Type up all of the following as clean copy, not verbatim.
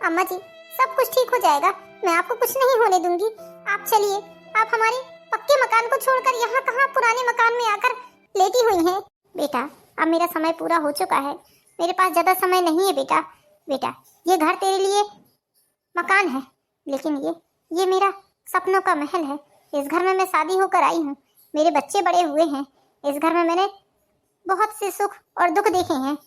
अम्मा जी सब कुछ ठीक हो जाएगा, मैं आपको कुछ नहीं होने दूंगी। आप चलिए, आप हमारे पक्के मकान को छोड़कर यहाँ कहाँ पुराने मकान में आकर लेटी हुई हैं। बेटा अब मेरा समय पूरा हो चुका है, मेरे पास ज्यादा समय नहीं है बेटा। बेटा ये घर तेरे लिए मकान है, लेकिन ये मेरा सपनों का महल है। इस घर में मैं शादी होकर आई हूँ, मेरे बच्चे बड़े हुए हैं। इस घर में मैंने बहुत से सुख और दुख देखे हैं।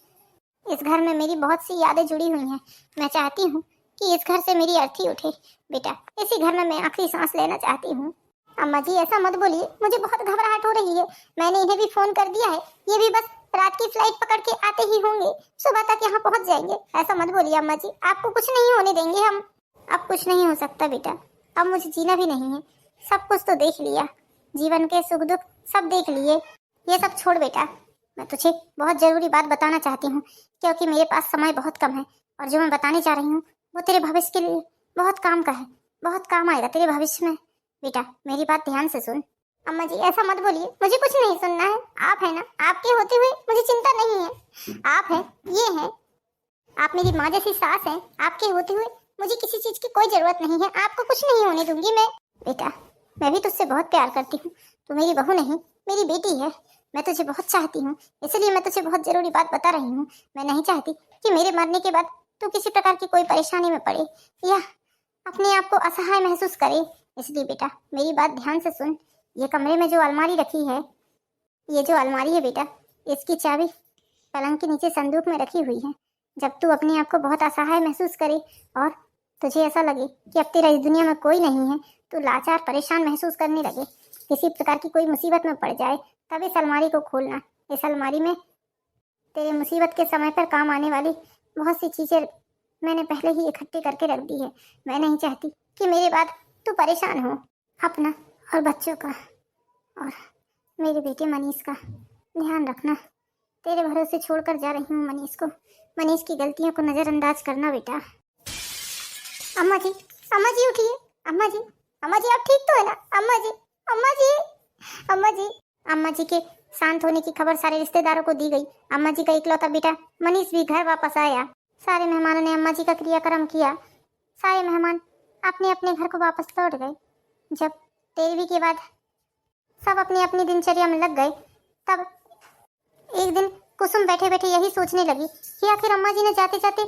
इस घर में मेरी बहुत सी यादें जुड़ी हुई हैं। मैं चाहती हूँ कि इस घर से मेरी अर्थी उठे। बेटा इसी घर में मैं आखिरी सांस लेना चाहती हूँ। अम्मा जी ऐसा मत बोलिए, मुझे बहुत घबराहट हो रही है। मैंने इन्हें भी फोन कर दिया है, ये भी बस रात की फ्लाइट पकड़ के आते ही होंगे, सुबह तक यहाँ पहुँच जाएंगे। ऐसा मत बोलिए अम्मा जी, आपको कुछ नहीं होने देंगे हम। अब कुछ नहीं हो सकता बेटा, अब मुझे जीना भी नहीं है। सब कुछ तो देख लिया, जीवन के सुख दुख सब देख लिए। ये सब छोड़ बेटा, मैं तुझे बहुत जरूरी बात बताना चाहती हूँ, क्योंकि मेरे पास समय बहुत कम है और जो मैं बताने जा रही हूँ वो तेरे भविष्य के लिए बहुत काम का है, बहुत काम आएगा तेरे भविष्य में। बेटा मेरी बात ध्यान से सुन। अम्मा जी ऐसा मत बोलिए, मुझे कुछ नहीं सुनना है। आप है ना, आपके होते हुए मुझे चिंता नहीं है। आप है, ये है, आप मेरी माँ जैसी सास हैं। आपके होते हुए मुझे किसी चीज की कोई जरूरत नहीं है, आपको कुछ नहीं होने दूंगी मैं। बेटा मैं भी तुझसे बहुत प्यार करती हूँ, तू मेरी बहू नहीं मेरी बेटी है। मैं तुझे बहुत चाहती हूँ, इसलिए मैं तुझे बहुत जरूरी बात बता रही हूँ। मैं नहीं चाहती कि मेरे मरने के बाद तू किसी प्रकार की कोई परेशानी में पड़े या अपने आप को असहाय महसूस करे। इसलिए बेटा मेरी बात ध्यान से सुन। ये कमरे में जो अलमारी रखी है, ये जो अलमारी है बेटा, इसकी चाबी पलंग के नीचे संदूक में रखी हुई है। जब तू अपने आप को बहुत असहाय महसूस करे और तुझे ऐसा लगे कि अब तेरा इस दुनिया में कोई नहीं है, तू लाचार परेशान महसूस करने लगे, किसी प्रकार की कोई मुसीबत में पड़ जाए, तब इस अलमारी को खोलना। इस अलमारी में तेरे मुसीबत के समय पर काम आने वाली बहुत सी चीजें मैंने पहले ही इकट्ठी करके रख दी है। मैं नहीं चाहती कि मेरे बाद तू परेशान हो। अपना और बच्चों का और मेरे बेटे मनीष का ध्यान रखना। तेरे भरोसे छोड़कर जा रही हूँ मनीष को। मनीष की गलतियों को नजरअंदाज करना बेटा। अम्मा जी उठिए। अम्मा जी आप ठीक तो है ना? अम्मा जी अम्मा जी अम्मा जी अम्मा जी के शांत होने की खबर सारे रिश्तेदारों को दी गई। अम्मा जी का इकलौता बेटा मनीष भी घर वापस आया। सारे मेहमानों ने अम्मा जी का क्रियाक्रम किया। सारे मेहमान अपने अपने घर को वापस लौट गए। जब तेरहवीं के बाद सब अपनी अपनी दिनचर्या में लग गए, तब एक दिन कुसुम बैठे बैठे यही सोचने लगी कि आखिर अम्मा जी ने जाते जाते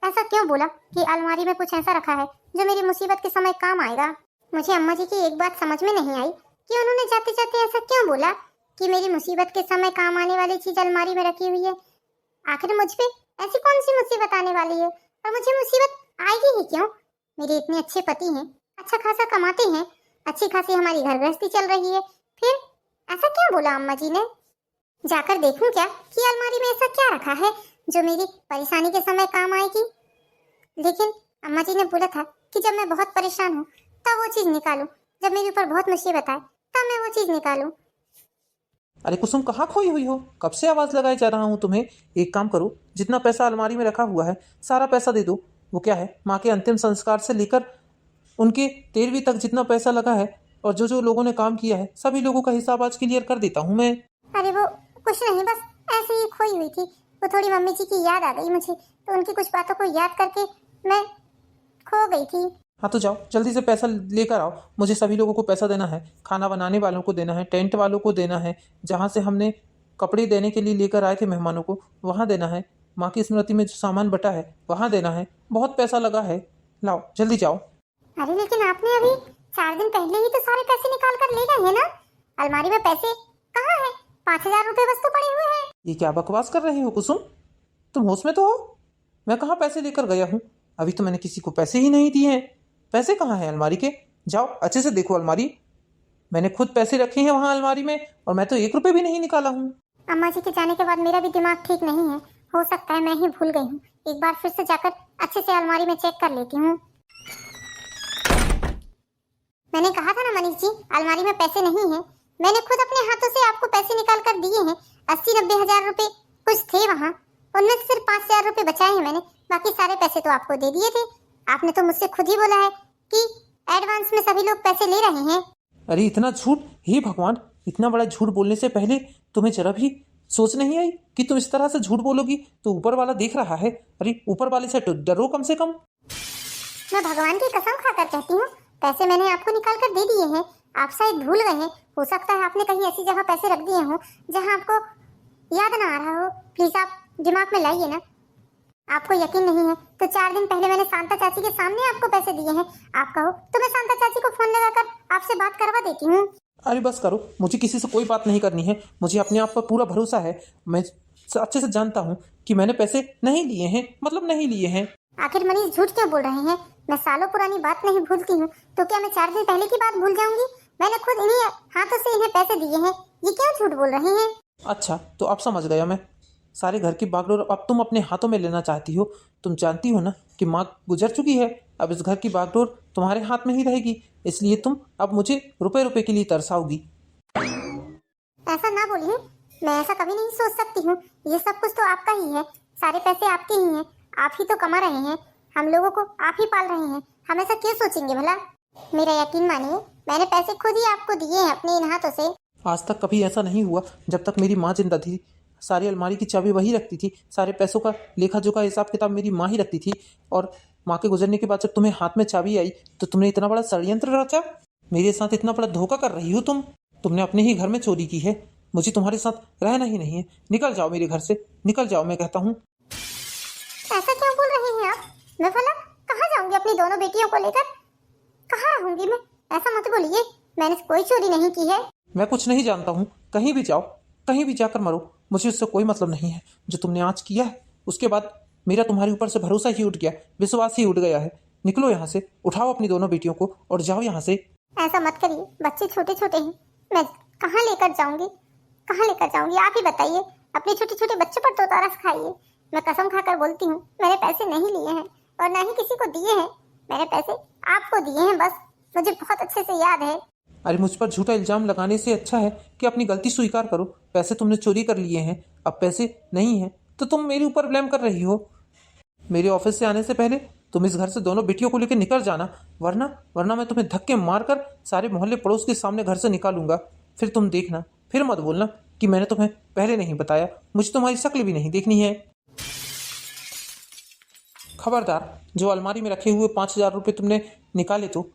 ऐसा क्यों बोला कि अलमारी में कुछ ऐसा रखा है जो मेरी मुसीबत के समय काम आएगा। मुझे अम्मा जी की एक बात समझ में नहीं आई कि उन्होंने जाते जाते ऐसा क्यों बोला कि मेरी मुसीबत के समय काम आने वाली चीज अलमारी में रखी हुई है। आखिर मुझ पे ऐसी कौन सी मुसीबत आने वाली है और मुझे मुसीबत आएगी ही क्यों? मेरे इतने अच्छे पति हैं, अच्छा खासा कमाते हैं, अच्छी खासी हमारी घर गृहस्थी चल रही है, फिर ऐसा क्यों बोला अम्मा जी ने? जाकर देखूं क्या कि अलमारी में ऐसा क्या रखा है जो मेरी परेशानी के समय काम आएगी। लेकिन अम्मा जी ने बोला था कि जब मैं बहुत परेशान हूँ तब वो चीज निकालूं, जब मेरे ऊपर बहुत मुसीबत आए तब मैं वो चीज निकालूं। अरे कुसुम कहाँ खोई हुई हो? कब से आवाज लगाए जा रहा हूँ तुम्हें। एक काम करो, जितना पैसा अलमारी में रखा हुआ है सारा पैसा दे दो। वो क्या है, माँ के अंतिम संस्कार से लेकर उनके 13वीं तक जितना पैसा लगा है और जो जो लोगों ने काम किया है सभी लोगों का हिसाब आज क्लियर कर देता हूँ मैं। अरे वो कुछ नहीं, बस ऐसे ही खोई हुई थी। वो थोड़ी मम्मी जी की याद आ गई मुझे, तो उनकी कुछ बातों को याद करके मैं खो गई थी। हाँ तो जाओ जल्दी से पैसा लेकर आओ। मुझे सभी लोगों को पैसा देना है, खाना बनाने वालों को देना है, टेंट वालों को देना है, जहाँ से हमने कपड़े देने के लिए लेकर आए थे मेहमानों को वहाँ देना है, माँ की स्मृति में जो सामान बटा है वहाँ देना है। बहुत पैसा लगा है, लाओ जल्दी जाओ। अरे लेकिन आपने अभी 4 दिन पहले ही तो सारे पैसे निकाल कर ले गए हैं ना। अलमारी में पैसे कहाँ है? 5,000 रुपए बस तो पड़े हुए हैं। ये क्या बकवास कर रही हो कुसुम? तुम होश में तो हो? मैं कहाँ पैसे लेकर गया हूँ? अभी तो मैंने किसी को पैसे ही नहीं दिए हैं। पैसे कहाँ हैं अलमारी के? जाओ अच्छे से देखो अलमारी, मैंने खुद पैसे रखे हैं वहाँ अलमारी में और मैं तो 1 रुपए भी नहीं निकाला हूँ। अम्मा जी के जाने के बाद मेरा भी दिमाग ठीक नहीं है, हो सकता है मैं ही भूल गई हूँ। एक बार फिर से जाकर अच्छे से अलमारी में चेक कर लेती हूँ। मैंने कहा था ना मनीष जी, अलमारी में पैसे नहीं है। मैंने खुद अपने हाथों से आपको पैसे निकाल कर दिए हैं। 80-90 हजार रुपए कुछ थे वहाँ, उनमें से सिर्फ 5,000 रुपए बचाए हैं मैंने, बाकी सारे पैसे तो आपको दे दिए थे। आपने तो मुझसे खुद ही बोला है कि एडवांस में सभी लोग पैसे ले रहे हैं। अरे इतना झूठ! हे भगवान, इतना बड़ा झूठ बोलने से पहले तुम्हें जरा भी सोच नहीं आई कि तुम इस तरह से झूठ बोलोगी तो ऊपर वाला देख रहा है। अरे ऊपर वाले से डरो कम से कम। मैं भगवान की कसम खाकर कहती हूँ, पैसे मैंने आपको निकाल कर दे दिए हैं। आप शायद भूल गए हैं, हो सकता है आपने कहीं ऐसी जगह पैसे रख दिए हों जहाँ आपको याद ना आ रहा हो। प्लीज आप दिमाग में लाइए ना। आपको यकीन नहीं है तो 4 दिन पहले मैंने शांता चाची के सामने आपको पैसे दिए हैं। आप कहो तो मैं शांता चाची को फोन लगाकर आपसे बात करवा देती हूँ। अरे बस करो, मुझे किसी से कोई बात नहीं करनी है। मुझे अपने आप पर पूरा भरोसा है। मैं अच्छे से जानता हूँ कि मैंने पैसे नहीं लिए हैं, मतलब नहीं लिए हैं। आखिर मनीष झूठ क्यों बोल रहे हैं? मैं सालों पुरानी बात नहीं भूलती हूँ, तो क्या मैं 4 दिन पहले की बात भूल जाऊंगी? मैंने खुद इन्हीं हाथों से इन्हें पैसे दिए हैं। ये क्यों झूठ बोल रहे हैं? अच्छा, तो अब समझ गया मैं। सारे घर की बागडोर अब तुम अपने हाथों में लेना चाहती हो। तुम जानती हो ना कि माँ गुजर चुकी है, अब इस घर की बागडोर तुम्हारे हाथ में ही रहेगी। इसलिए तुम अब मुझे रुपए रुपए के लिए तरसाओगी। ऐसा ना बोलिए, मैं ऐसा कभी नहीं सोच सकती हूँ। ये सब कुछ तो आपका ही है, सारे पैसे आपके ही हैं, आप ही तो कमा रहे हैं, हम लोगों को आप ही पाल रहे हैं। हम ऐसा क्यों सोचेंगे भला? मेरा यकीन मानिए, मैंने पैसे खुद ही आपको दिए हैं अपने इन हाथों से। आज तक कभी ऐसा नहीं हुआ जब तक मेरी माँ जिंदा थी। सारी अलमारी की चाबी वही रखती थी, सारे पैसों का लेखा जोखा हिसाब किताब मेरी माँ ही रखती थी। और माँ के गुजरने के बाद जब तुम्हें हाथ में चाबी आई तो तुमने इतना बड़ा षड्यंत्र रचा। मेरे साथ इतना बड़ा धोखा कर रही हो तुम। तुमने अपने ही घर में चोरी की है। मुझे तुम्हारे साथ रहना ही नहीं है। निकल जाओ मेरे घर से, निकल जाओ, मैं कहता हूँ। ऐसा क्यों बोल रहे हैं आप? मैं भला कहाँ जाऊंगी अपनी दोनों बेटियों को लेकर? कहाँ रहूंगी मैं? ऐसा मत बोलिए, मैंने कोई चोरी नहीं की है। मैं कुछ नहीं जानता हूँ। कहीं भी जाओ, कहीं भी जाकर मरो, मुझे उससे कोई मतलब नहीं है। जो तुमने आज किया है उसके बाद मेरा तुम्हारे ऊपर से भरोसा ही उठ गया, विश्वास ही उठ गया है। निकलो यहाँ से, उठाओ अपनी दोनों बेटियों को और जाओ यहाँ से। ऐसा मत करिए, बच्चे छोटे छोटे हैं, मैं कहाँ लेकर जाऊंगी? कहाँ लेकर जाऊंगी आप ही बताइए। अपने छोटे छोटे बच्चों पर तो तरस खाइए। मैं कसम खाकर बोलती हूँ, मैंने पैसे नहीं लिए हैं और ना ही किसी को दिए हैं। मैंने पैसे आपको दिए हैं, बस मुझे बहुत अच्छे से याद है। अरे मुझ पर झूठा इल्जाम लगाने से अच्छा है कि अपनी गलती स्वीकार करो। पैसे तुमने चोरी कर लिए हैं, अब पैसे नहीं हैं तो तुम मेरे ऊपर ब्लेम कर रही हो। मेरे ऑफिस से आने से पहले तुम इस घर से दोनों बेटियों को लेकर निकल जाना, वरना मैं तुम्हें धक्के मारकर सारे मोहल्ले पड़ोस के सामने घर से निकालूंगा। फिर तुम देखना, फिर मत बोलना कि मैंने तुम्हें पहले नहीं बताया। मुझे तुम्हारी शक्ल भी नहीं देखनी है। खबरदार, जो अलमारी में रखे हुए 5,000 रुपये तुमने निकाले तो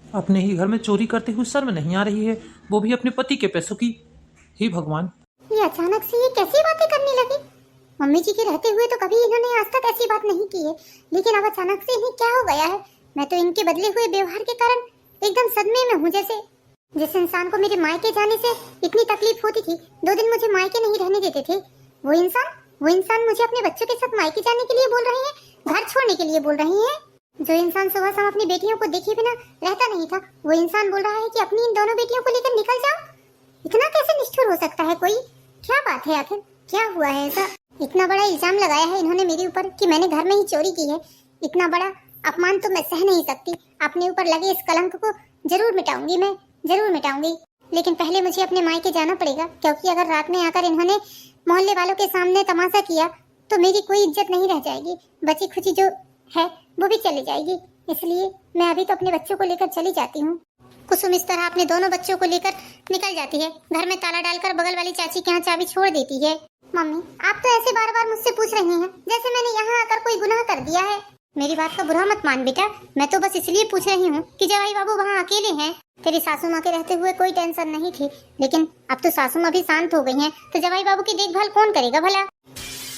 अपने ही घर में चोरी करते हुए शर्म नहीं आ रही है, वो भी अपने पति के पैसों की। हे भगवान, ये अचानक से ये कैसी बातें करने लगी? मम्मी जी के रहते हुए तो कभी इन्होंने आज तक ऐसी बात नहीं की है, लेकिन अब अचानक से इन्हें क्या हो गया है? मैं तो इनके बदले हुए व्यवहार के कारण एकदम सदमे में हूँ। जैसे जिस इंसान को मेरे मायके जाने से इतनी तकलीफ होती थी, 2 दिन मुझे मायके नहीं रहने देते थे, वो इंसान मुझे अपने बच्चों के साथ मायके जाने के लिए बोल रहे हैं, घर छोड़ने के लिए बोल रहे हैं। जो इंसान सुबह शाम अपनी बेटियों को देखे बिना रहता नहीं था, वो इंसान बोल रहा है कि अपनी इन दोनों बेटियों को लेकर निकल जाओ। इतना कैसे निष्ठुर हो सकता है कोई? क्या बात है, आखिर क्या हुआ है ऐसा? इतना बड़ा इल्जाम लगाया है इन्होंने मेरे ऊपर कि मैंने घर में ही चोरी की है। इतना बड़ा अपमान तो मैं सह नहीं सकती। अपने ऊपर लगे इस कलंक को जरूर मिटाऊंगी, मैं जरूर मिटाऊंगी। लेकिन पहले मुझे अपने मायके जाना पड़ेगा, क्योंकि अगर रात में आकर इन्होंने मोहल्ले वालों के सामने तमाशा किया तो मेरी कोई इज्जत नहीं रह जाएगी। बची खुची जो है वो भी चली जाएगी। इसलिए मैं अभी तो अपने बच्चों को लेकर चली जाती हूँ। कुसुम इस तरह अपने दोनों बच्चों को लेकर निकल जाती है। घर में ताला डालकर बगल वाली चाची के यहाँ चाबी छोड़ देती है। मम्मी, आप तो ऐसे बार बार मुझसे पूछ रही हैं जैसे मैंने यहाँ आकर कोई गुनाह कर दिया है। मेरी बात का बुरा मत मान बेटा, मैं तो बस इसलिए पूछ रही हूँ कि जवाई बाबू वहाँ अकेले हैं। तेरी सासू माँ के रहते हुए कोई टेंशन नहीं थी, लेकिन अब तो सासू माँ भी शांत हो गई हैं, तो जवाई बाबू की देखभाल कौन करेगा भला?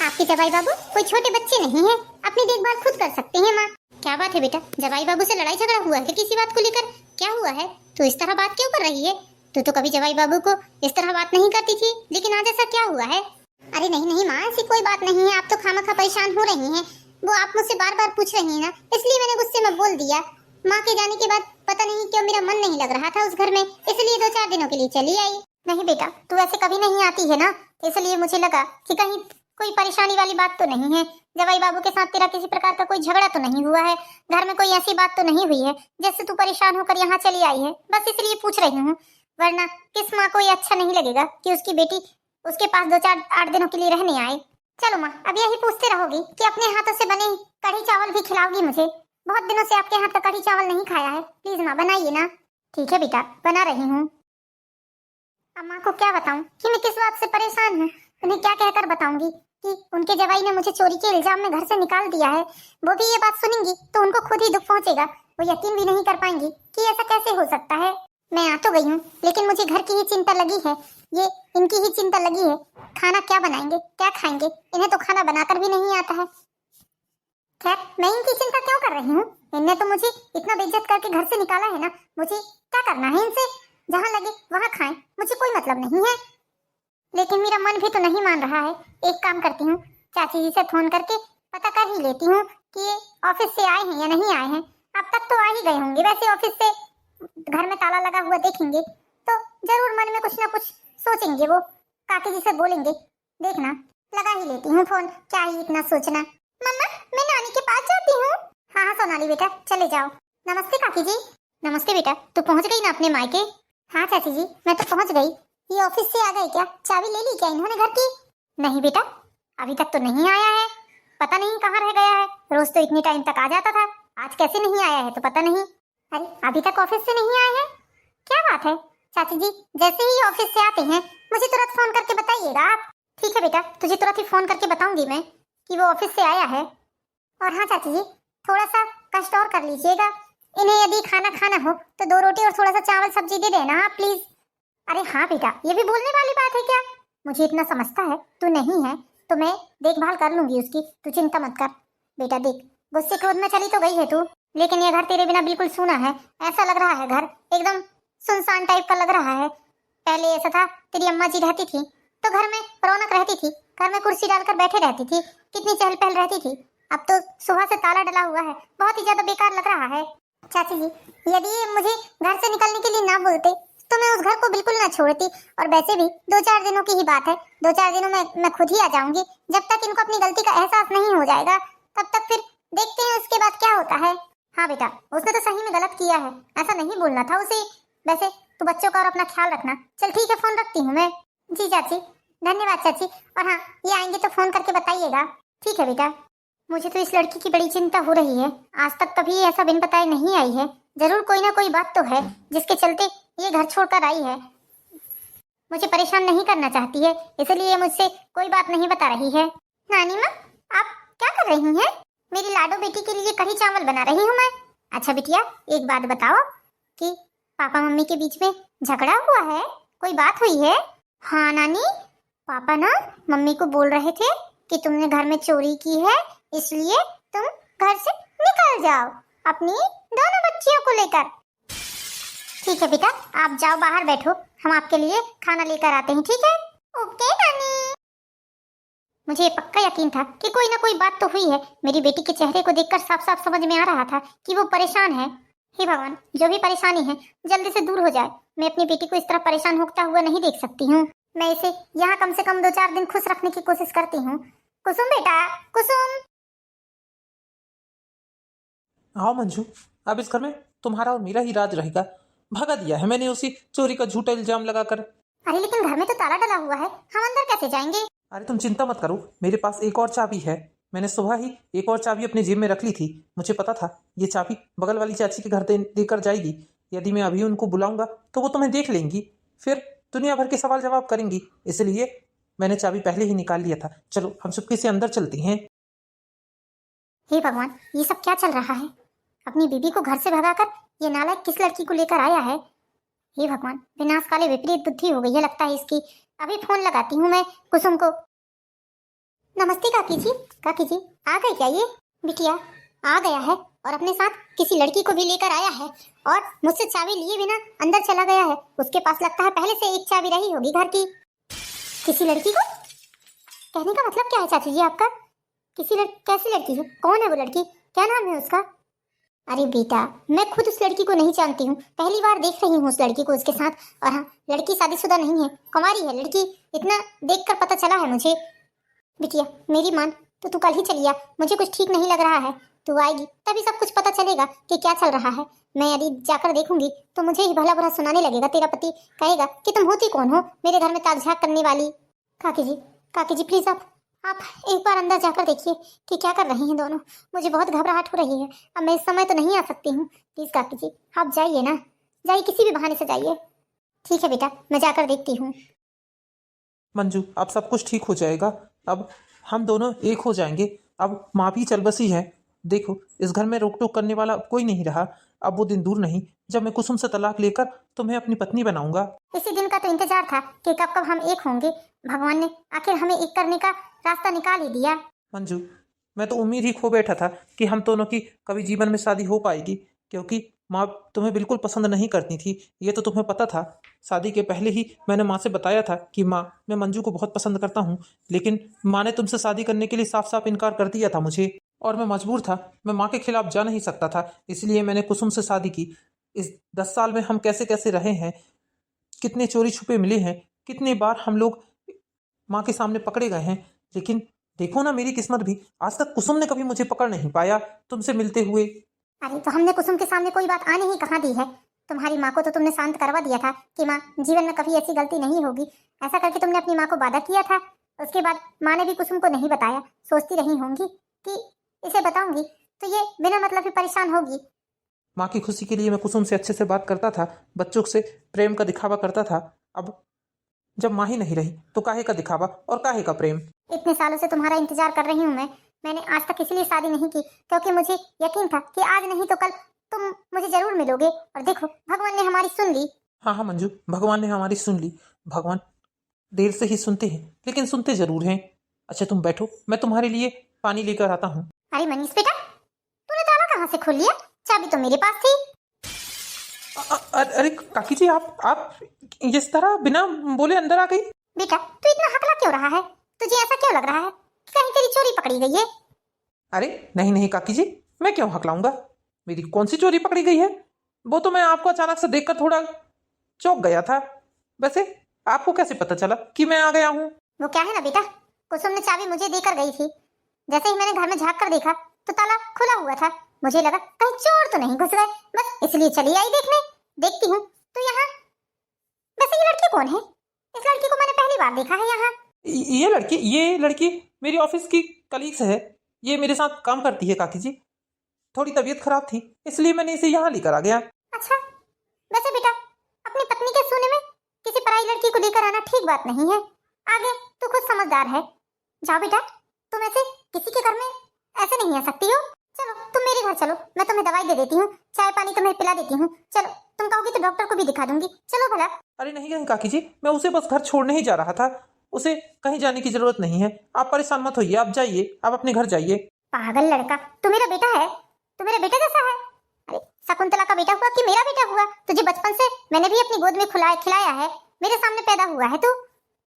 आपके जवाई बाबू कोई छोटे बच्चे नहीं है, अपनी देखभाल खुद कर सकते हैं माँ। क्या बात है बेटा, जवाई बाबू से लड़ाई झगड़ा हुआ है किसी बात को लेकर? क्या हुआ है? तो इस तरह बात क्यों कर रही है? तो कभी जवाई बाबू को इस तरह बात नहीं करती थी, लेकिन आज ऐसा क्या हुआ है? अरे नहीं माँ, ऐसी कोई बात नहीं है। आप तो खामखा परेशान हो रही हैं। वो आप मुझसे बार बार पूछ रही हैं ना, इसलिए मैंने गुस्से में बोल दिया। माँ के जाने के बाद पता नहीं क्यों मेरा मन नहीं लग रहा था उस घर में, इसलिए 2-4 दिनों के लिए चली आई। नहीं बेटा, तू ऐसे कभी नहीं आती है ना, इसलिए मुझे लगा कि कहीं कोई परेशानी वाली बात तो नहीं है। जवाई बाबू के साथ तेरा किसी प्रकार का कोई झगड़ा तो नहीं हुआ है? घर में कोई ऐसी बात तो नहीं हुई है जैसे तू परेशान होकर यहाँ चली आई है? बस इसलिए पूछ रही हूँ, वरना किस माँ को ये अच्छा नहीं लगेगा कि उसकी बेटी उसके पास 2-4-8 दिनों के लिए रहने आए। चलो माँ, अब यही पूछते रहोगी कि अपने हाथों से बने कढ़ी चावल भी खिलाओगी मुझे? बहुत दिनों से आपके हाथ का कढ़ी चावल नहीं खाया है, प्लीज माँ बनाइए ना। ठीक है बेटा, बना रही हूँ। अब माँ को क्या बताऊँ कि मैं किस बात से परेशान हूँ? उन्हें क्या कहकर बताऊंगी? कि उनके जवाई ने मुझे चोरी के इल्जाम में घर से निकाल दिया है, वो भी ये बात सुनेंगी तो उनको खुद ही दुख पहुंचेगा। वो यकीन भी नहीं कर पाएंगी कि ऐसा कैसे हो सकता है। मैं आ तो गई हूँ, लेकिन मुझे घर की ही चिंता लगी है, ये इनकी ही चिंता लगी है। खाना क्या बनाएंगे, क्या खाएंगे, इन्हें तो खाना बनाकर भी नहीं आता है। खैर, मैं इनकी चिंता क्यों कर रही हूँ? इनने तो मुझे इतना बेइज्जत करके घर से निकाला है ना, मुझे क्या करना है इनसे? जहाँ लगे वहाँ खाएं, मुझे कोई मतलब नहीं है। लेकिन मेरा मन भी तो नहीं मान रहा है। एक काम करती हूँ, चाची जी से फोन करके पता कर ही लेती हूँ कि ये ऑफिस से आए हैं या नहीं आए हैं। अब तक तो आ ही गए होंगे, वैसे ऑफिस से घर में ताला लगा हुआ देखेंगे तो जरूर मन में कुछ ना कुछ सोचेंगे। वो काकी जी से बोलेंगे, देखना लगा ही लेती हूँ फोन, क्या ही इतना सोचना। मम्मा, मैं नानी के पास जाती हूँ। हाँ हाँ सोनाली बेटा, चले जाओ। नमस्ते काकी जी। नमस्ते बेटा, तू पहुँच गई ना अपने मायके? हाँ चाची जी, मैं तो पहुँच गई। ये ऑफिस से आ गए क्या? चाबी ले ली क्या इन्होंने घर की? नहीं बेटा, अभी तक तो नहीं आया है, पता नहीं कहाँ रह गया है। रोज तो इतनी टाइम तक आ जाता था, आज कैसे नहीं आया है तो पता नहीं। अरे अभी तक ऑफिस से नहीं आए हैं, क्या बात है? चाची जी, जैसे ही ऑफिस से आते हैं मुझे तुरंत फोन करके बताइएगा आप। ठीक है बेटा, तुझे तुरंत ही फोन करके बताऊंगी मैं कि वो ऑफिस से आया है। और हाँ चाची जी, थोड़ा सा कष्ट और कर लीजिएगा। इन्हें यदि खाना खाना हो तो 2 रोटी और थोड़ा सा चावल सब्जी दे देना आप प्लीज। अरे हाँ बेटा, ये भी बोलने वाली बात है क्या? मुझे इतना समझता है, तू नहीं है तो मैं देखभाल कर लूंगी उसकी, तू चिंता मत कर। बेटा देख, गुस्से क्रोध में चली तो गई है तू, लेकिन ये घर तेरे बिना बिल्कुल सूना है। ऐसा लग रहा है घर एकदम सुनसान टाइप का लग रहा है। पहले ऐसा था, तेरी अम्मा जी रहती थी तो घर में रौनक रहती थी, घर में कुर्सी डालकर बैठे रहती थी, कितनी चहल पहल रहती थी। अब तो सुबह से ताला डला हुआ है, बहुत ही ज्यादा बेकार लग रहा है। चाची जी, यदि ये मुझे घर से निकलने के लिए ना बोलते तो मैं उस घर को बिल्कुल ना छोड़ती। और वैसे भी 2-4 दिनों की ही बात है, 2-4 दिनों में मैं खुद ही आ जाऊंगी। जब तक इनको अपनी गलती का एहसास नहीं हो जाएगा तब तक फिर देखते हैं उसके बाद क्या होता है। हाँ बेटा, उसने तो सही में गलत किया है, ऐसा नहीं बोलना था उसे। वैसे तू बच्चों का और अपना ख्याल रखना। चल ठीक है, फोन रखती हूँ मैं। जी चाची, धन्यवाद चाची। और हाँ, ये आएंगे तो फोन करके बताइएगा। ठीक है बेटा। मुझे तो इस लड़की की बड़ी चिंता हो रही है, आज तक कभी ऐसा बिन बताए नहीं आई है। जरूर कोई ना कोई बात तो है जिसके चलते ये घर छोड़कर आई है। मुझे परेशान नहीं करना चाहती है, इसलिए मुझसे कोई बात नहीं बता रही है। नानी माँ, आप क्या कर रही हैं? मेरी लाडो बेटी के लिए कढ़ी चावल बना रही हूँ मैं। अच्छा बिटिया, एक बात बताओ कि पापा मम्मी के बीच में झगड़ा हुआ है, कोई बात हुई है? हाँ नानी, पापा ना मम्मी को बोल रहे थे कि तुमने घर में चोरी की है, इसलिए तुम घर से निकल जाओ अपनी दोनों बच्चियों को लेकर। ठीक है बेटा, आप जाओ बाहर बैठो, हम आपके लिए खाना लेकर आते हैं, ठीक है? ओके नानी। मुझे पक्का यकीन था कि कोई ना कोई बात तो हुई है। मेरी बेटी के चेहरे को देखकर साफ साफ समझ में आ रहा था कि वो परेशान है। हे भगवान, जो भी परेशानी है जल्दी से दूर हो जाए। मैं अपनी बेटी को इस तरह परेशान होता हुआ नहीं देख सकती हूँ। मैं इसे यहाँ कम से कम 2-4 दिन खुश रखने की कोशिश करती हूँ। कुसुम बेटा, कुसुम। आओ मंजू, अब इस घर में तुम्हारा और मेरा ही राज रहेगा। भगा दिया है मैंने उसी चोरी का झूठा इल्जाम लगाकर। अरे लेकिन घर में तो ताला डला हुआ है, हम अंदर कैसे जाएंगे? अरे तुम चिंता मत करो, मेरे पास एक और चाबी है। मैंने सुबह ही एक और चाबी अपनी जेब में रख ली थी। मुझे पता था ये चाबी बगल वाली चाची के घर देकर जाएगी। यदि मैं अभी उनको बुलाऊंगा तो वो तुम्हें देख लेंगी, फिर दुनिया भर के सवाल जवाब करेंगी। इसलिए मैंने चाबी पहले ही निकाल लिया था। चलो हम चुपके से अंदर चलती हैं। हे भगवान, ये सब क्या चल रहा है? अपनी बीबी को घर से भगाकर ये नालायक किस लड़की को लेकर आया है? हे भगवान, विनाश काले विपरीत बुद्धि हो गई है लगता है इसकी। अभी फोन लगाती हूँ मैं कुसुम को। नमस्ते काकी जी। काकी जी, आ गए क्या ये? बिटिया आ गया है और अपने साथ किसी लड़की को भी लेकर आया है और मुझसे चाबी लिए बिना अंदर चला गया है। उसके पास लगता है पहले से एक चाबी रही होगी घर की। किसी लड़की को? कहने का मतलब क्या है चाची जी आपका? कैसी लड़की है? कौन है वो लड़की? क्या नाम है उसका? अरे बेटा, मैं खुद उस लड़की को नहीं जानती हूँ, पहली बार देख रही हूँ उस लड़की को उसके साथ। और हाँ, लड़की शादीशुदा नहीं है, कुंवारी है लड़की, इतना देखकर पता चला है मुझे। बिटिया मेरी मान, तो तू कल ही चली आ, मुझे कुछ ठीक नहीं लग रहा है। तू आएगी तभी सब कुछ पता चलेगा कि क्या चल रहा है। मैं यदि जाकर देखूंगी तो मुझे ही भला बुरा सुनाने लगेगा। तेरा पति कहेगा कि तुम होती कौन हो मेरे घर में ताक झाक करने वाली। काकी जी प्लीज आप एक बार अंदर जाकर देखिए कि क्या कर रही हैं दोनों। मुझे बहुत घबराहट हो रही है, अब मैं इस समय तो नहीं आ सकती हूँ। प्लीज काकी जी आप जाइए ना, जाइए, किसी भी बहाने से जाइए। ठीक है बेटा, मैं जाकर देखती हूँ। मंजू, अब सब कुछ ठीक हो जाएगा। अब हम दोनों एक हो जाएंगे। अब माँ भी चल बसी है। देखो, इस घर में रोक टोक करने वाला अब कोई नहीं रहा। अब वो दिन दूर नहीं जब मैं कुसुम से तलाक लेकर तुम्हें अपनी पत्नी बनाऊंगा। इसी दिन का तो इंतजार था कि कब कब हम एक होंगे। भगवान ने आखिर हमें एक करने का रास्ता निकाल ही दिया। मंजू, मैं तो उम्मीद ही खो बैठा था कि हम दोनों की कभी जीवन में शादी हो पाएगी, क्योंकि माँ तुम्हें बिल्कुल पसंद नहीं करती थी। ये तो तुम्हें पता था। शादी के पहले ही मैंने माँ से बताया था कि माँ, मैं मंजू को बहुत पसंद करता हूँ, लेकिन माँ ने तुमसे शादी करने के लिए साफ साफ इनकार कर दिया था मुझे, और मैं मजबूर था। मैं माँ के खिलाफ जा नहीं सकता था, इसलिए मैंने कुसुम से शादी की। इस 10 साल में हम कैसे कैसे रहे हैं, कितने चोरी छुपे मिले हैं, कितने बार हम लोग माँ के सामने पकड़े गए हैं, लेकिन देखो ना मेरी किस्मत भी, आज तक कुसुम ने कभी मुझे पकड़ नहीं पाया तुमसे मिलते हुए। अरे तो हमने कुसुम के सामने कोई बात आने ही कहाँ दी है। तुम्हारी माँ को तो तुमने शांत करवा दिया था कि माँ, जीवन में कभी ऐसी गलती नहीं होगी। ऐसा करके तुमने अपनी माँ को वादा किया था। उसके बाद माँ ने भी कुसुम को नहीं बताया। सोचती रही होंगी कि इसे बताऊंगी तो ये बिना मतलब ही परेशान होगी। माँ की खुशी के लिए मैं कुसुम से अच्छे से बात करता था, बच्चों से प्रेम का दिखावा करता था। अब जब माँ ही नहीं रही तो काहे का दिखावा और काहे का प्रेम। इतने सालों से तुम्हारा इंतजार कर रही हूँ मैंने आज तक इसलिए शादी नहीं की क्योंकि मुझे यकीन था कि आज नहीं तो कल तुम मुझे जरूर मिलोगे। और देखो, भगवान ने हमारी सुन ली। हाँ हाँ मंजू, भगवान ने हमारी सुन ली। भगवान देर से ही सुनते हैं, लेकिन सुनते जरूर हैं। अच्छा तुम बैठो, मैं तुम्हारे लिए पानी लेकर आता हूँ। अरे मनीष बेटा, तूने ताला कहाँ से खोल लिया? चाबी तो मेरे पास थी। अरे काकी जी, आप इस तरह बिना बोले अंदर आ गई। बेटा, तू इतना हकला क्यों रहा है? तुझे ऐसा क्यों लग रहा है कि कहीं तेरी चोरी पकड़ी गई है? अरे नहीं नहीं काकी जी, मैं क्यों हकलाऊंगा? मेरी कौन सी चोरी पकड़ी गई है? वो तो मैं आपको अचानक से देखकर थोड़ा चौंक गया था। वैसे आपको कैसे पता चला कि मैं आ गया हूँ? वो क्या है ना बेटा, कुसुम ने चाबी मुझे देकर गई थी। जैसे ही मैंने घर में झांक कर देखा तो ताला खुला हुआ था। मुझे लगा कहीं चोर तो नहीं घुस गए, बस इसलिए चली आई देखने। देखती हूँ तो यहाँ। वैसे ये लड़की कौन है? इस लड़की को मैंने पहली बार देखा है यहाँ। ये लड़की मेरी ऑफिस की कलीग्स है। ये मेरे साथ काम करती है काकी जी। थोड़ी तबीयत खराब थी, इसलिए मैंने इसे यहाँ लेकर आ गया। अच्छा, वैसे बेटा, अपनी पत्नी के सोने में किसी पराई लड़की को लेकर आना ठीक बात नहीं है। आगे तू खुद समझदार है। जाओ बेटा, तुम ऐसे किसी के घर में ऐसे नहीं आ सकती हो। चलो तुम मेरे घर चलो, मैं तुम्हें दवाई दे देती हूँ, चाय पानी तुम्हें पिला देती हूँ। चलो, तुम कहोगी तो डॉक्टर को भी दिखा दूंगी। चलो भला। अरे नहीं नहीं काकी जी, मैं उसे बस घर छोड़ने ही जा रहा था। उसे कहीं जाने की जरूरत नहीं है। आप परेशान मत होइए, आप जाइए, आप अपने घर जाइए। पागल लड़का, तू मेरा बेटा है, तू मेरे बेटे जैसा है। अरे शकुंतला का बेटा हुआ कि मेरा बेटा हुआ? तुझे बचपन से मैंने भी अपनी गोद में खिलाया है, मेरे सामने पैदा हुआ है तू।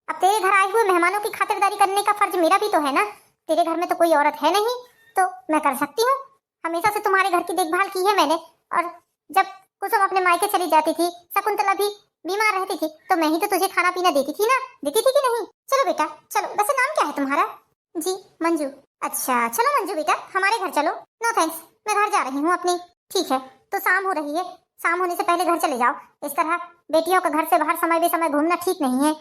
अब तेरे घर आए हुए मेहमानों की खातिरदारी करने का फर्ज मेरा भी तो है ना। तेरे घर में तो कोई औरत है नहीं, तो मैं कर सकती हूँ। हमेशा से तुम्हारे घर की देखभाल की है मैंने। और जब कुसुम अपने मायके चली जाती थी, शकुंतला भी बीमार रहती थी, तो मैं ही तो तुझे खाना पीना देती थी ना। देती थी कि नहीं? चलो बेटा चलो। वैसे नाम क्या है तुम्हारा? जी मंजू। अच्छा चलो मंजू बेटा, हमारे घर चलो। नो थैंक्स, मैं घर जा रही हूँ अपनी। ठीक है, तो शाम हो रही है, शाम होने से पहले घर चले जाओ। इस तरह बेटियों का घर से बाहर समय बेसमय घूमना ठीक नहीं है।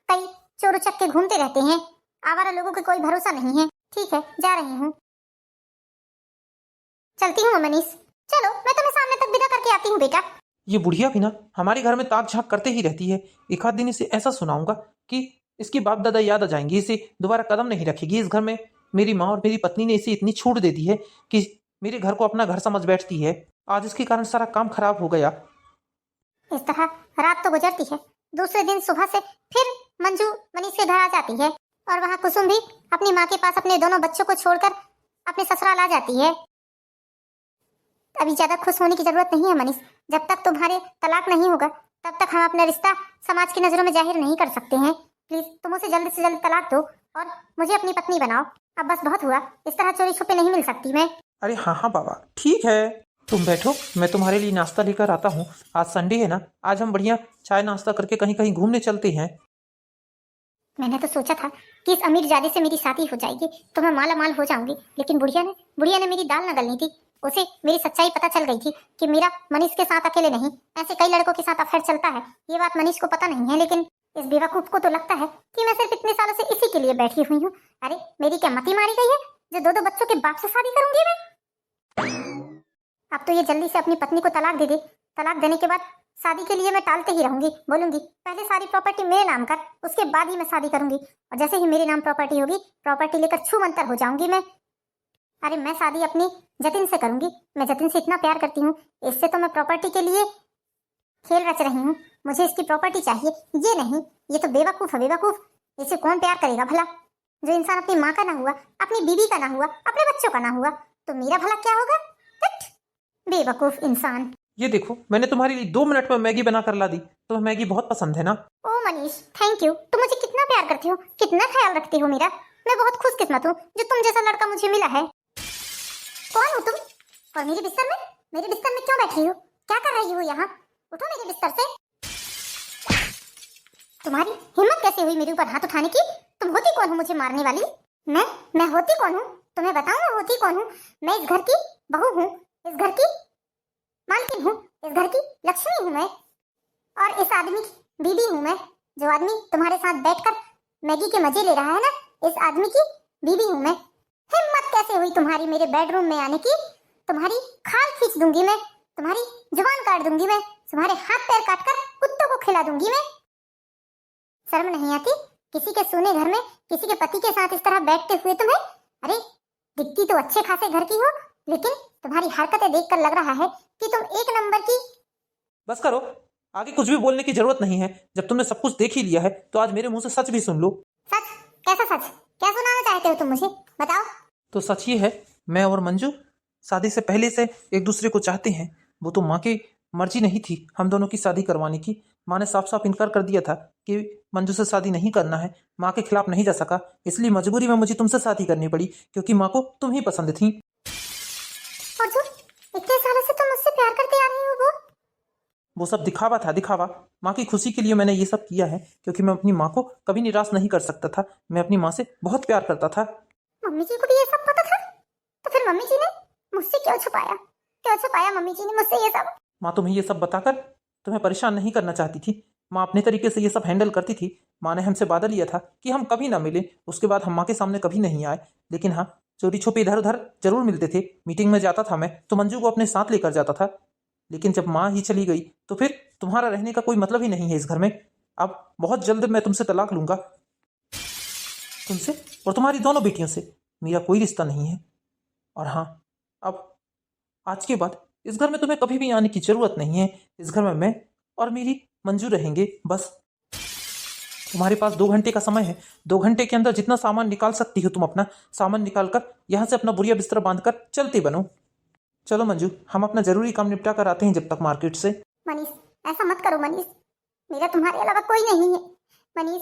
कई चोर उचक्के घूमते रहते हैं, आवारा लोगों का कोई भरोसा नहीं है। ठीक है, जा रही हूँ, चलती हूँ मनीष। चलो, मैं तुम्हें सामने तक विदा करके आती हूँ बेटा। ये बुढ़िया भी ना हमारे घर में ताक झांक करते ही रहती है। एक आध दिन इसे ऐसा सुनाऊंगा कि इसकी बाप दादा याद आ जाएंगी, इसे दोबारा कदम नहीं रखेगी इस घर में। मेरी माँ और मेरी पत्नी ने इसे इतनी छूट दे दी है कि मेरे घर को अपना घर समझ बैठती है। आज इसके कारण सारा काम खराब हो गया। इस तरह रात तो गुजरती है, दूसरे दिन सुबह से फिर मंजू मनीष के घर आ जाती है, और वहाँ कुसुम भी अपनी माँ के पास अपने दोनों बच्चों को छोड़कर अपने ससुराल आ जाती है। अभी ज्यादा खुश होने की जरूरत नहीं है मनीष। जब तक तुम्हारे तलाक नहीं होगा तब तक हम अपना रिश्ता समाज की नजरों में जाहिर नहीं कर सकते हैं। प्लीज तुम उसे जल्द से जल्द तलाक दो और मुझे अपनी पत्नी बनाओ। अब बस बहुत हुआ, इस तरह चोरी छुपे नहीं मिल सकती मैं। अरे हाँ हाँ बाबा, ठीक है, तुम बैठो, मैं तुम्हारे लिए नाश्ता लेकर आता हूँ। आज संडे है ना, आज हम बढ़िया चाय नाश्ता करके कहीं कहीं घूमने चलते हैं। मैंने तो सोचा था कि इस अमीर जादे से मेरी शादी हो जाएगी तो मैं माला माल हो जाऊंगी, लेकिन बुढ़िया ने मेरी दाल न गलनी थी। उसे मेरी सच्चाई पता चल गई थी कि मेरा मनीष के साथ अकेले नहीं, ऐसे कई लड़कों के साथ अफेयर चलता है। ये बात मनीष को पता नहीं है, लेकिन इस बेवकूफ को तो लगता है कि मैं सिर्फ इतने सालों से इसी के लिए बैठी हुई हूँ। अरे मेरी क्या मती मारी गई है जो दो दो बच्चों के बाप से शादी करूंगी मैं? अब तो ये जल्दी से अपनी पत्नी को तलाक दे दे तलाक देने के बाद शादी के लिए मैं टालते ही रहूंगी, बोलूंगी पहले सारी प्रॉपर्टी मेरे नाम कर, उसके बाद ही मैं शादी करूंगी। और जैसे ही मेरे नाम प्रॉपर्टी होगी, प्रॉपर्टी लेकर छू मंतर हो जाऊंगी मैं। अरे मैं शादी अपनी जतिन से करूंगी, मैं जतिन से इतना प्यार करती हूँ, इससे तो मैं प्रॉपर्टी के लिए खेल रच रही हूँ। मुझे इसकी प्रॉपर्टी चाहिए, ये नहीं। ये तो बेवकूफ है, बेवकूफ। इसे कौन प्यार करेगा भला? जो इंसान अपनी माँ का ना हुआ, अपनी बीवी का ना हुआ, अपने बच्चों का ना हुआ, तो मेरा भला क्या होगा? हट, बेवकूफ इंसान। ये देखो, मैंने तुम्हारे लिए 2 मिनट में मैगी बना कर ला दी। तुम्हें मैगी बहुत पसंद है ना? ओ मनीष, थैंक यू। तुम मुझे कितना प्यार करती हो, कितना ख्याल रखती हो मेरा। मैं बहुत खुशकिस्मत हूँ जो तुम जैसा लड़का मुझे मिला है। कौन हो तुम? और मेरे बिस्तर में क्यों बैठी हो? क्या कर रही हो यहाँ? उठो मेरे बिस्तर से। तुम्हारी हिम्मत कैसे हुई मेरे ऊपर हाथ उठाने की? तुम होती कौन हो मुझे मारने वाली? मैं होती कौन हूँ? तुम्हें बताऊं मैं होती कौन हूँ? मैं इस घर की बहू हूँ, इस घर की मालकिन हूँ, इस घर की लक्ष्मी हूँ मैं। और इस आदमी की बीवी हूँ मैं। जो आदमी तुम्हारे साथ बैठकर मैगी के मजे ले रहा है ना, इस आदमी की बीवी हूँ मैं। हिम्मत कैसे हुई तुम्हारी मेरे बेडरूम में आने की? तुम्हारी खाल खींच दूंगी मैं, तुम्हारी जुबान काट दूंगी मैं, तुम्हारे हाथ पैर काटकर कुत्तों को खिला दूंगी मैं। शर्म नहीं आती किसी के सोने घर में किसी के पति के साथ इस तरह बैठते हुए तुम्हें? अरे दिखती तो अच्छे खासे घर की हो, लेकिन तुम्हारी हरकतें देखकर लग रहा है कि तुम एक नंबर की। बस करो, आगे कुछ भी बोलने की जरूरत नहीं है। जब तुमने सब कुछ देख ही लिया है तो आज मेरे मुंह से सच भी सुन लो। सच? कैसा सच? क्या सुनाना चाहते हो तुम मुझे? बताओ। तो सच ये है, मैं और मंजू शादी से पहले से एक दूसरे को चाहते हैं। वो तो माँ की मर्जी नहीं थी हम दोनों की शादी करवाने की। माँ ने साफ साफ इनकार कर दिया था कि मंजू से शादी नहीं करना है। माँ के खिलाफ नहीं जा सका, इसलिए मजबूरी में मुझे तुमसे शादी करनी पड़ी, क्योंकि माँ को तुम ही पसंद थी। और जो इतने सालों से तुम मुझसे प्यार करते आ रहे हो, वो सब दिखावा था, दिखावा। माँ की खुशी के लिए मैंने ये सब किया है, क्योंकि मैं अपनी माँ को कभी निराश नहीं कर सकता था। मैं अपनी माँ से बहुत प्यार करता था। मम्मी जी को भी ये सब पता था? तो फिर मम्मी जी ने मुझसे क्यों छुपाया? क्यों छुपाया मम्मी जी ने मुझसे ये सब? माँ तुम्हें ये सब बताकर तुम्हें परेशान नहीं करना चाहती थी। माँ अपने तरीके से ये सब हैंडल करती थी। माँ ने हमसे वादा लिया था कि हम कभी ना मिले, उसके बाद हम माँ के सामने कभी नहीं आए। लेकिन हाँ, चोरी छुपे इधर उधर जरूर मिलते थे। मीटिंग में जाता था मैं तो मंजू को अपने साथ लेकर जाता था। लेकिन जब माँ ही चली गई तो फिर तुम्हारा रहने का कोई मतलब ही नहीं है इस घर में। अब बहुत जल्द मैं तुमसे तलाक लूंगा। तुमसे और तुम्हारी दोनों बेटियों से मेरा कोई रिश्ता नहीं है। और हाँ, अब आज के बाद इस घर में तुम्हें कभी भी आने की जरूरत नहीं है। इस घर में मैं और मेरी मंजू रहेंगे बस। तुम्हारे पास 2 घंटे का समय है। 2 घंटे के अंदर जितना सामान निकाल सकती हो तुम अपना सामान निकाल कर यहाँ से अपना बोरिया बिस्तर बांधकर चलते बनो। चलो मंजू, हम अपना जरूरी काम निपटा कर आते हैं जब तक मार्केट से। मनीष, ऐसा मत करो मनीष, मेरा तुम्हारे अलावा कोई नहीं है। मनीष,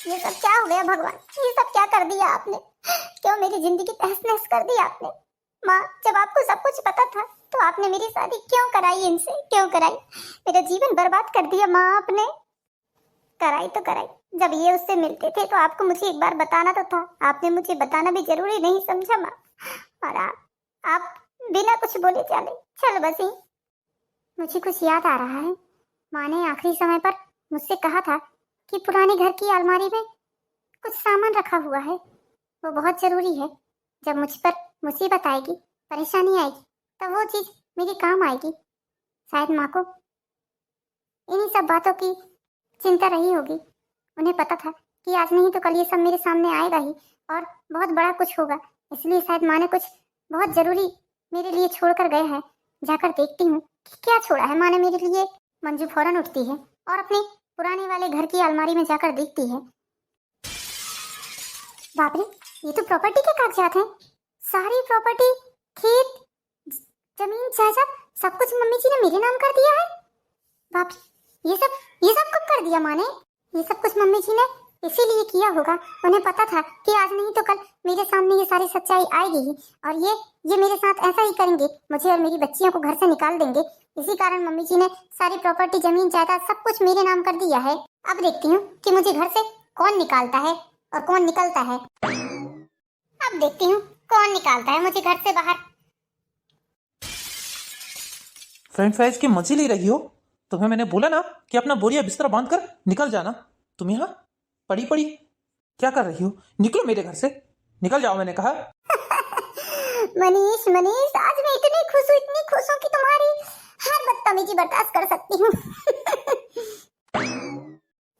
ये सब क्या हो गया भगवान? ये सब क्या कर दिया आपने? क्यों मेरी जिंदगी तहस नहस कर दी आपने? माँ, जब आपको सब कुछ पता था तो आपने मेरी शादी क्यों कराई? इनसे क्यों कराई? मेरा जीवन बर्बाद कर दिया माँ आपने। कराई तो कराई, जब ये उससे मिलते थे तो आपको मुझे एक बार बताना तो था। आपने मुझे बताना भी जरूरी नहीं समझा माँ। और आप बिना कुछ बोले चले चल बसी। मुझे कुछ याद आ रहा है, माँ ने आखिरी समय पर मुझसे कहा था कि पुराने घर की अलमारी में कुछ सामान रखा हुआ है, वो बहुत जरूरी है। जब मुझ पर मुसीबत आएगी, परेशानी आएगी, तब वो चीज मेरे काम आएगी। शायद माँ को इन्हीं सब बातों की चिंता रही होगी। उन्हें पता था कि आज नहीं तो कल ये सब मेरे सामने आएगा ही और बहुत बड़ा कुछ होगा। इसलिए शायद माँ ने कुछ बहुत जरूरी मेरे लिए छोड़ कर गए हैं। जाकर देखती हूँ कि क्या छोड़ा है माँ ने मेरे लिए। मंजू फौरन उठती है और अपने पुराने वाले घर की अलमारी में जाकर देखती है। बाप रे, ये तो प्रॉपर्टी के कागजात हैं। सारी प्रॉपर्टी, खेत, जमीन, जायदाद, सब कुछ मम्मी जी ने मेरे नाम कर दिया है। बाप रे, ये सब कब कर दिया माँ ने? ये सब कुछ मम्मी जी ने इसीलिए किया होगा। उन्हें पता था कि आज नहीं तो कल मेरे सामने ये सारी सच्चाई आएगी ही और ये मेरे साथ ऐसा ही करेंगे, मुझे और मेरी बच्चियों को घर से निकाल देंगे। इसी कारण मम्मी जी ने सारी प्रॉपर्टी, जमीन, जायदाद सब कुछ मेरे नाम कर दिया है। अब देखती हूँ कि मुझे घर से कौन निकालता है और कौन निकलता है। अब देखती हूँ कौन निकालता है मुझे घर से बाहर। फ्रेंच फ्राइज के मजे ले रही हो? तुम्हें मैंने बोला ना कि अपना बोरिया बिस्तर बांध कर निकल जाना। तुम यहाँ पड़ी पड़ी क्या कर रही हो? निकलो मेरे घर से, निकल जाओ मैंने कहा। मनीष, आज मैं इतनी खुश हूँ कि तुम्हारी हर कमी जी बर्दाश्त कर सकती हूँ।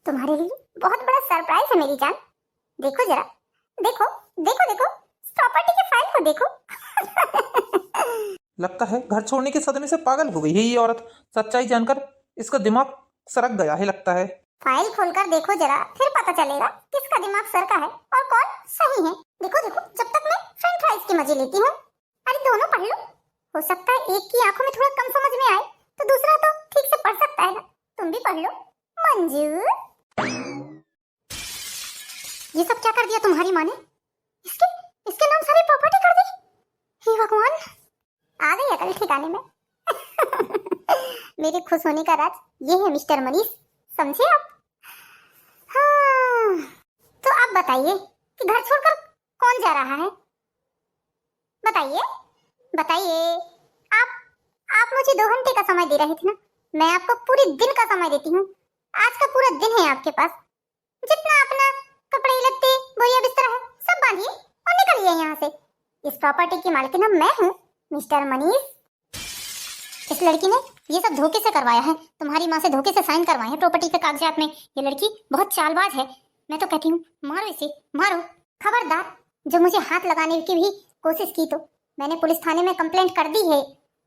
तुम्हारे लिए बहुत बड़ा सरप्राइज है मेरी जान। देखो जरा, देखो देखो देखो, प्रॉपर्टी की फाइल को देखो। लगता है घर छोड़ने के सदमे से पागल हो गई है ये औरत। सच्चाई जानकर इसका दिमाग सरक गया है लगता है। फाइल खोलकर देखो जरा, फिर पता चलेगा किसका दिमाग सरका है और कौन सही है। देखो देखो, जब तक मैं फ्रेंच फ्राइज की मजे लेती हूँ। अरे दोनों पढ़ लो, हो सकता है एक की आंखों में थोड़ा कम समझ में आए तो दूसरा तो ठीक से पढ़ सकता है ना। तुम भी पढ़ लो। मंजूर, ये सब क्या कर दिया तुम्हारी माँ ने? इसके इसके नाम सारी प्रॉपर्टी कर दी। हे भगवान, आ गई अकल ठिकाने में। मेरे खुश होने का राज ये है मिस्टर मनीष, समझे आप? हाँ, तो आप बताइए कि घर छोड़कर कौन जा रहा है? बताइए बताइए। आप मुझे 2 घंटे का समय दे रहे थे ना, मैं आपको पूरे दिन का समय देती हूँ। आज का पूरा दिन है आपके पास। जितना अपना कपड़े लत्ते बोरिया बिस्तर है सब बांधिए और निकलिए यहाँ से। इस प्रॉपर्टी की मालकिन मैं हूँ, मिस्टर मनीष। इस लड़की ने ये सब धोखे से करवाया है, तुम्हारी माँ से धोखे से साइन करवाए हैं प्रॉपर्टी के कागजात में। ये लड़की बहुत चालबाज है। मैं तो कहती हूँ मारो इसे, मारो। खबरदार, जो मुझे हाथ लगाने की भी कोशिश की तो मैंने पुलिस थाने में कंप्लेंट कर दी है।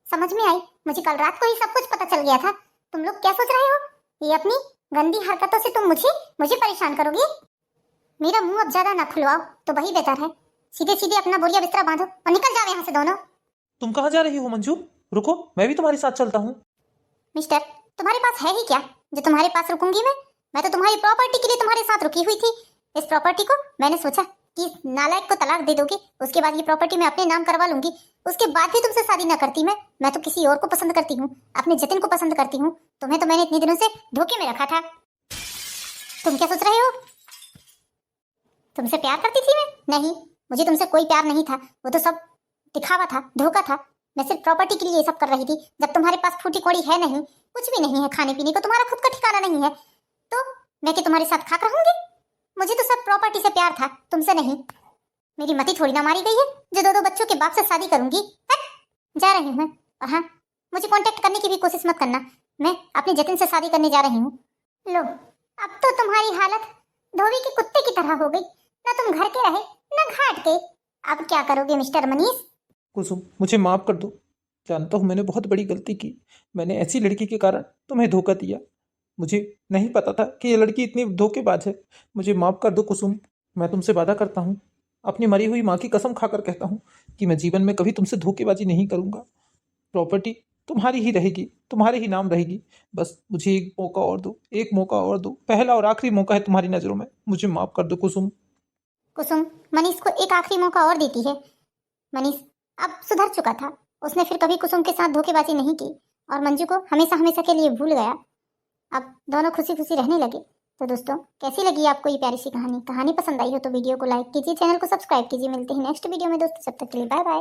समझ में आई? मुझे कल रात को ही सब कुछ पता चल गया था। तुम लोग क्या सोच रहे हो? ये अपनी गंदी हरकतों से तुम मुझे परेशान करोगे। मेरा मुंह अब ज्यादा ना खुलवाओ तो वही बेहतर है। सीधे सीधे अपना बोरिया बिस्तरा बांधो और निकल जाओ यहाँ से दोनों। तुम कहाँ जा रही हो मंजू? रुको, मैं भी तुम्हारे साथ चलता हूँ। मिस्टर, तुम्हारे पास है ही क्या जो तुम्हारे पास रुकूंगी मैं तो तुम्हारी प्रॉपर्टी के लिए तुम्हारे साथ रुकी हुई थी। इस प्रॉपर्टी को मैंने सोचा कि नालायक को तलाक दे दोगे, उसके बाद ये प्रॉपर्टी मैं अपने नाम करवा लूंगी। उसके बाद भी तुमसे शादी न करती मैं तो किसी और को पसंद करती हूँ, अपने जतिन को पसंद करती हूँ। तुम्हें तो मैंने इतने दिनों से धोखे में रखा था। तुम क्या सोच रहे हो? तुमसे प्यार करती थी मैं? नहीं, मुझे तुमसे कोई प्यार नहीं था। वो तो सब दिखावा था, धोखा था। मैं सिर्फ प्रॉपर्टी के लिए ये सब कर रही थी। जब तुम्हारे पास फूटी कौड़ी है नहीं, कुछ भी नहीं है, खाने पीने को तुम्हारा खुद का ठिकाना नहीं है, तो मैं क्या तुम्हारे साथ खाकर रहूंगी? मुझे तो सब प्रॉपर्टी से प्यार था, तुमसे नहीं। मेरी मति थोड़ी ना मारी गई है जो 2-2 बच्चों के बाप से शादी करूंगी। जा रही हूँ मैं। और हाँ, मुझे कांटेक्ट करने की भी कोशिश मत करना। मैं अपने जतिन से शादी करने जा रही हूँ। लो, अब तो तुम्हारी हालत धोबी के कुत्ते की तरह हो गई। ना तुम घर के रहे ना घाट के। अब क्या करोगे मिस्टर मनीष? कुसुम, मुझे माफ कर दो। जानता हूँ मैंने बहुत बड़ी गलती की। मैंने ऐसी लड़की के कारण तुम्हें धोखा दिया। मुझे नहीं पता था कि ये लड़की इतनी धोखेबाज है। मुझे माफ कर दो कुसुम। मैं तुमसे वादा करता हूँ, अपनी मरी हुई माँ की कसम खाकर कहता हूँ कि मैं जीवन में कभी तुमसे धोखेबाजी नहीं करूँगा। प्रॉपर्टी तुम्हारी ही रहेगी, तुम्हारे ही नाम रहेगी। बस मुझे एक मौका और दो, एक मौका और दो। पहला और आखिरी मौका है तुम्हारी नज़रों में। मुझे माफ कर दो कुसुम। कुसुम मनीष को एक आखिरी मौका और देती है। मनीष अब सुधर चुका था। उसने फिर कभी कुसुम के साथ धोखेबाजी नहीं की और मंजू को हमेशा हमेशा के लिए भूल गया। अब दोनों खुशी खुशी रहने लगे। तो दोस्तों, कैसी लगी आपको ये प्यारी सी कहानी? पसंद आई हो तो वीडियो को लाइक कीजिए, चैनल को सब्सक्राइब कीजिए। मिलते हैं नेक्स्ट वीडियो में दोस्तों, जब तक के लिए बाय बाय।